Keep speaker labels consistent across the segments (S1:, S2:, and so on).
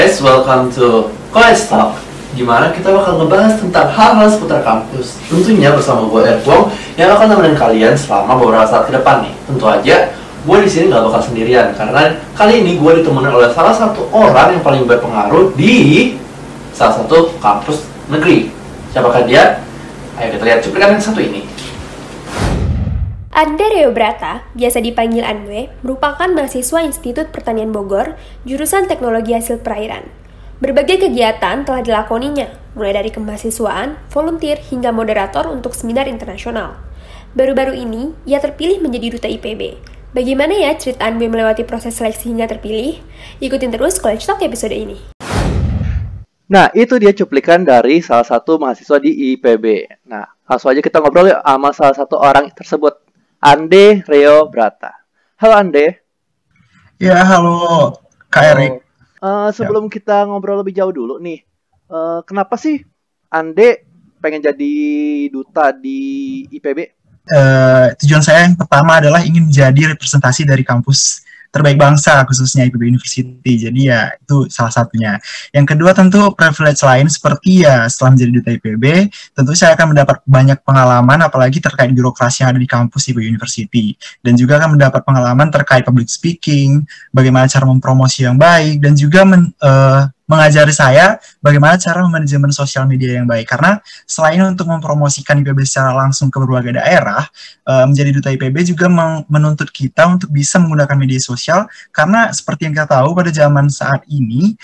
S1: guys, welcome to College Talk, dimana kita bakal ngebahas tentang hal-hal seputar kampus. Tentunya bersama gue Erwong yang akan nemenin kalian selama beberapa saat ke depan nih. Tentu aja, gue di sini nggak bakal sendirian karena kali ini gue ditemenin oleh salah satu orang yang paling berpengaruh di salah satu kampus negeri. Siapakah dia? Ayo kita lihat cuplikan yang satu ini.
S2: Ande Reo Brata, biasa dipanggil Anwe, merupakan mahasiswa Institut Pertanian Bogor, jurusan Teknologi Hasil Perairan. Berbagai kegiatan telah dilakoninya, mulai dari kemahasiswaan, volunteer, hingga moderator untuk seminar internasional. Baru-baru ini, ia terpilih menjadi Duta IPB. Bagaimana ya cerita Anwe melewati proses seleksi hingga terpilih? Ikutin terus College Talk episode ini.
S3: Nah, itu dia cuplikan dari salah satu mahasiswa di IPB. Nah, langsung aja kita ngobrol yuk sama salah satu orang tersebut. Ande Reo Brata. Halo Ande.
S4: Ya, halo Kak Erik.
S3: Sebelum kita ngobrol lebih jauh dulu nih, kenapa sih Ande pengen jadi duta di IPB?
S4: Tujuan saya yang pertama adalah ingin menjadi representasi dari kampus terbaik bangsa, khususnya IPB University. Jadi ya itu salah satunya. Yang kedua tentu privilege lain seperti ya setelah menjadi duta IPB, tentu saya akan mendapat banyak pengalaman apalagi terkait birokrasi yang ada di kampus IPB University. Dan juga akan mendapat pengalaman terkait public speaking, bagaimana cara mempromosi yang baik, dan juga mengajari saya bagaimana cara manajemen sosial media yang baik. Karena selain untuk mempromosikan IPB secara langsung ke berbagai daerah, menjadi duta IPB juga menuntut kita untuk bisa menggunakan media sosial. Karena seperti yang kita tahu pada zaman saat ini,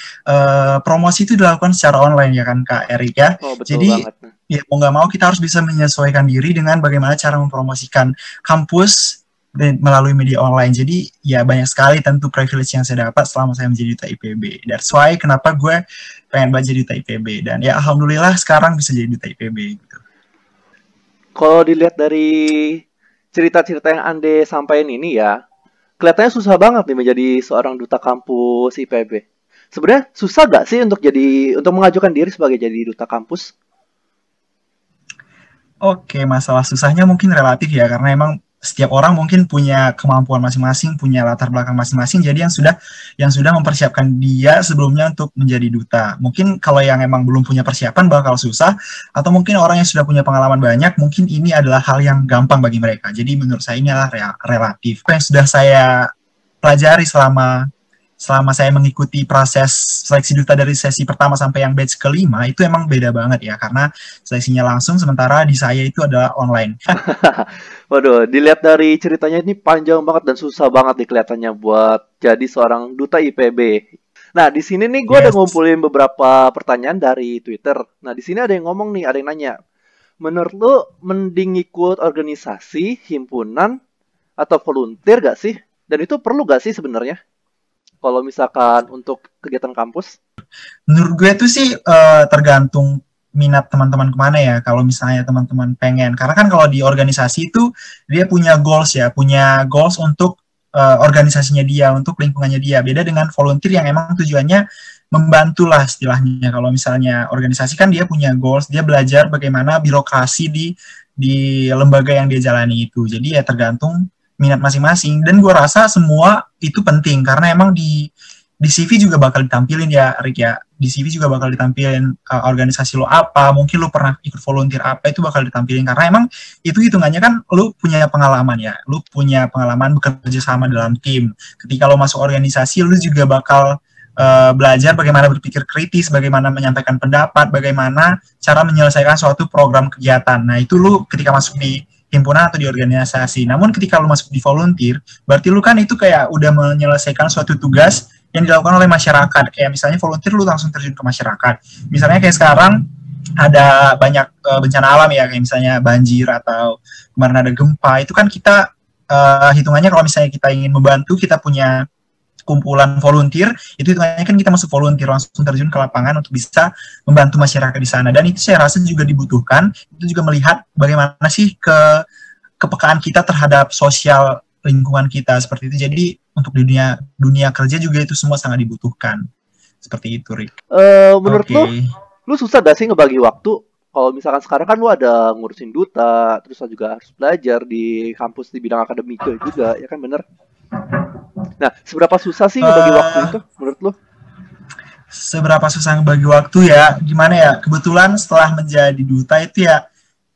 S4: promosi itu dilakukan secara online ya kan Kak Erik ya.
S3: Oh, betul
S4: jadi
S3: banget.
S4: ya mau nggak mau kita harus bisa menyesuaikan diri dengan bagaimana cara mempromosikan kampus melalui media online. Jadi ya banyak sekali tentu privilege yang saya dapat selama saya menjadi duta IPB. That's why kenapa gue pengen banget jadi duta IPB. Dan ya alhamdulillah sekarang bisa jadi duta IPB gitu.
S3: Kalau dilihat dari cerita-cerita yang Ande sampaikan ini ya, kelihatannya susah banget nih menjadi seorang duta kampus IPB. Sebenarnya susah gak sih untuk mengajukan diri sebagai jadi duta kampus?
S4: Oke, masalah susahnya mungkin relatif ya, karena emang setiap orang mungkin punya kemampuan masing-masing, punya latar belakang masing-masing, jadi yang sudah mempersiapkan dia sebelumnya untuk menjadi duta. Mungkin kalau yang emang belum punya persiapan bakal susah, atau mungkin orang yang sudah punya pengalaman banyak, mungkin ini adalah hal yang gampang bagi mereka. Jadi menurut saya ini adalah relatif. Apa yang sudah saya pelajari selama saya mengikuti proses seleksi duta dari sesi pertama sampai yang batch kelima, itu emang beda banget ya, karena seleksinya langsung, sementara di saya itu adalah online.
S3: Waduh, dilihat dari ceritanya ini panjang banget dan susah banget nih kelihatannya buat jadi seorang duta IPB. Nah, di sini nih gue udah ngumpulin beberapa pertanyaan dari Twitter. Nah, di sini ada yang ngomong nih, ada yang nanya, menurut lu mending ikut organisasi, himpunan, atau volunteer gak sih? Dan itu perlu gak sih sebenarnya? Kalau misalkan untuk kegiatan kampus?
S4: Menurut gue tuh sih tergantung minat teman-teman kemana ya. Kalau misalnya teman-teman pengen, karena kan kalau di organisasi itu dia punya goals ya, punya goals untuk organisasinya dia, untuk lingkungannya dia. Beda dengan volunteer yang emang tujuannya membantu lah istilahnya. Kalau misalnya organisasi kan dia punya goals, dia belajar bagaimana birokrasi di lembaga yang dia jalani itu. Jadi ya tergantung minat masing-masing, dan gue rasa semua itu penting karena emang di CV juga bakal ditampilin ya Rick ya, di CV juga bakal ditampilin organisasi lo apa, mungkin lo pernah ikut volunteer apa, itu bakal ditampilin karena emang itu hitungannya kan lo punya pengalaman ya, lo punya pengalaman bekerja sama dalam tim. Ketika lo masuk organisasi, lo juga bakal belajar bagaimana berpikir kritis, bagaimana menyampaikan pendapat, bagaimana cara menyelesaikan suatu program kegiatan. Nah itu lo ketika masuk di himpunan atau di organisasi. Namun ketika lu masuk di volunteer, berarti lu kan itu kayak udah menyelesaikan suatu tugas yang dilakukan oleh masyarakat. Kayak misalnya volunteer lu langsung terjun ke masyarakat. Misalnya kayak sekarang ada banyak bencana alam ya, kayak misalnya banjir atau kemarin ada gempa. Itu kan kita hitungannya kalau misalnya kita ingin membantu, kita punya kumpulan volunteer, itu hitungannya kan kita masuk volunteer, langsung terjun ke lapangan untuk bisa membantu masyarakat di sana. Dan itu saya rasa juga dibutuhkan. Itu juga melihat bagaimana sih kepekaan kita terhadap sosial lingkungan kita seperti itu. Jadi untuk dunia kerja juga itu semua sangat dibutuhkan. Seperti itu, Rick.
S3: Menurut lu susah gak sih ngebagi waktu? Kalau misalkan sekarang kan lu ada ngurusin duta, terus lu juga harus belajar di kampus di bidang akademika juga, ya kan bener? Nah, seberapa susah sih ngebagi waktu itu menurut lu?
S4: seberapa susah ngebagi waktu ya, gimana ya, kebetulan setelah menjadi duta itu ya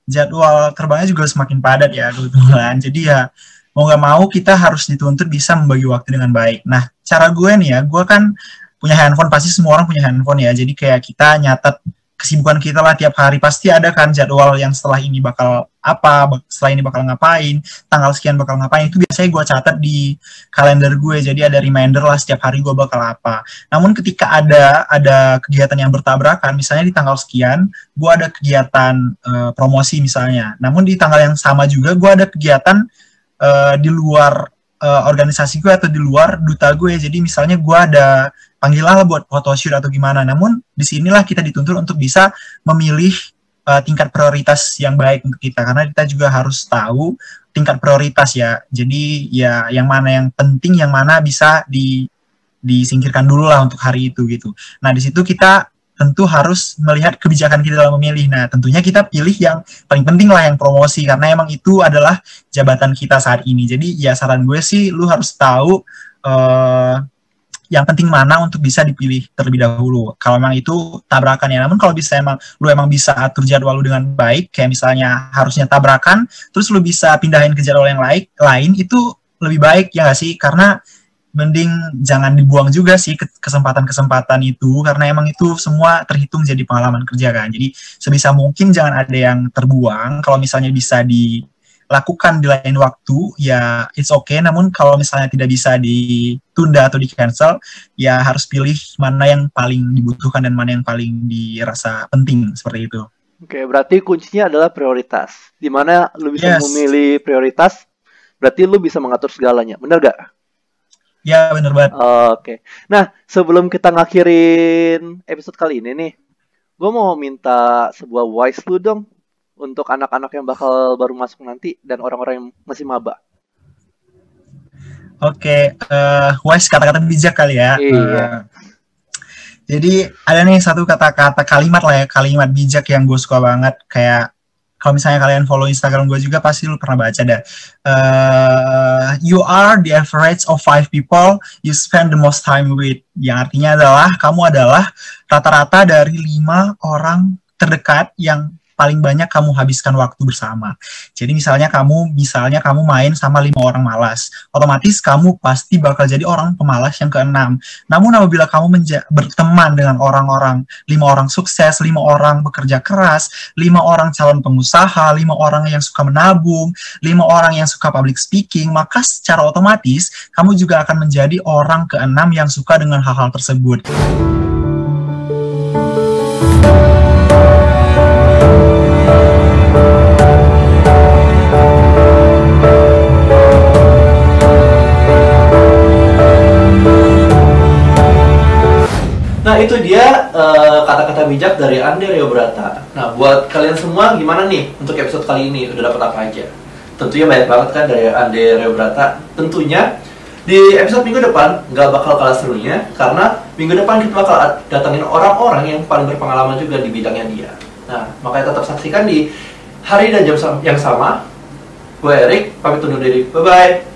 S4: jadwal terbangnya juga semakin padat ya kebetulan. Jadi ya mau nggak mau kita harus dituntut bisa membagi waktu dengan baik. Nah, cara gue nih ya, gue kan punya handphone, pasti semua orang punya handphone ya. Jadi kayak kita nyatet kesibukan kita lah tiap hari, pasti ada kan jadwal yang setelah ini bakal apa, setelah ini bakal ngapain, tanggal sekian bakal ngapain, itu biasanya gue catat di kalender gue, jadi ada reminder lah setiap hari gue bakal apa. Namun ketika ada kegiatan yang bertabrakan, misalnya di tanggal sekian gue ada kegiatan promosi misalnya, namun di tanggal yang sama juga gue ada kegiatan di luar organisasi gue atau di luar duta gue, jadi misalnya gue ada panggilan lah buat photoshoot atau gimana. Namun disinilah kita dituntut untuk bisa memilih tingkat prioritas yang baik untuk kita, karena kita juga harus tahu tingkat prioritas ya. Jadi ya yang mana yang penting, yang mana bisa disingkirkan dulu lah untuk hari itu gitu. Nah di situ kita tentu harus melihat kebijakan kita dalam memilih. Nah tentunya kita pilih yang paling penting lah, yang promosi, karena emang itu adalah jabatan kita saat ini. Jadi ya saran gue sih lu harus tahu yang penting mana untuk bisa dipilih terlebih dahulu. Kalau memang itu tabrakan ya. Namun kalau bisa lu emang bisa atur jadwal lu dengan baik, kayak misalnya harusnya tabrakan, terus lu bisa pindahin ke jadwal yang lain, itu lebih baik ya nggak sih? Karena mending jangan dibuang juga sih kesempatan-kesempatan itu, karena emang itu semua terhitung jadi pengalaman kerja kan. Jadi sebisa mungkin jangan ada yang terbuang. Kalau misalnya bisa dilakukan di lain waktu, ya it's okay. Namun kalau misalnya tidak bisa ditunda atau di-cancel, ya harus pilih mana yang paling dibutuhkan dan mana yang paling dirasa penting, seperti itu.
S3: Oke, berarti kuncinya adalah prioritas. Di mana lu bisa memilih prioritas, berarti lu bisa mengatur segalanya. Bener gak?
S4: Ya, bener banget.
S3: Oke. Nah, sebelum kita ngakhirin episode kali ini nih, gue mau minta sebuah wise lu dong untuk anak-anak yang bakal baru masuk nanti dan orang-orang yang masih maba.
S4: Oke, wise, kata-kata bijak kali ya.
S3: Iya.
S4: Jadi ada nih satu kata-kata kalimat lah ya, kalimat bijak yang gue suka banget. Kayak kalau misalnya kalian follow Instagram gue juga pasti lu pernah baca dah. You are the average of 5 people you spend the most time with. Yang artinya adalah kamu adalah rata-rata dari 5 orang terdekat yang paling banyak kamu habiskan waktu bersama. Jadi misalnya kamu main sama 5 orang malas, otomatis kamu pasti bakal jadi orang pemalas yang ke-6. Namun apabila kamu berteman dengan orang-orang, 5 orang sukses, 5 orang bekerja keras, 5 orang calon pengusaha, 5 orang yang suka menabung, 5 orang yang suka public speaking, maka secara otomatis kamu juga akan menjadi orang ke-6 yang suka dengan hal-hal tersebut.
S1: Nah itu dia kata-kata bijak dari Ande Riobrata. Nah buat kalian semua gimana nih untuk episode kali ini? Udah dapat apa aja? Tentunya banyak banget kan dari Ande Riobrata. Tentunya di episode minggu depan nggak bakal kalah serunya, karena minggu depan kita bakal datangin orang-orang yang paling berpengalaman juga di bidangnya dia. Nah makanya tetap saksikan di hari dan jam yang sama. Gue Erik, pamit undur diri. Bye-bye.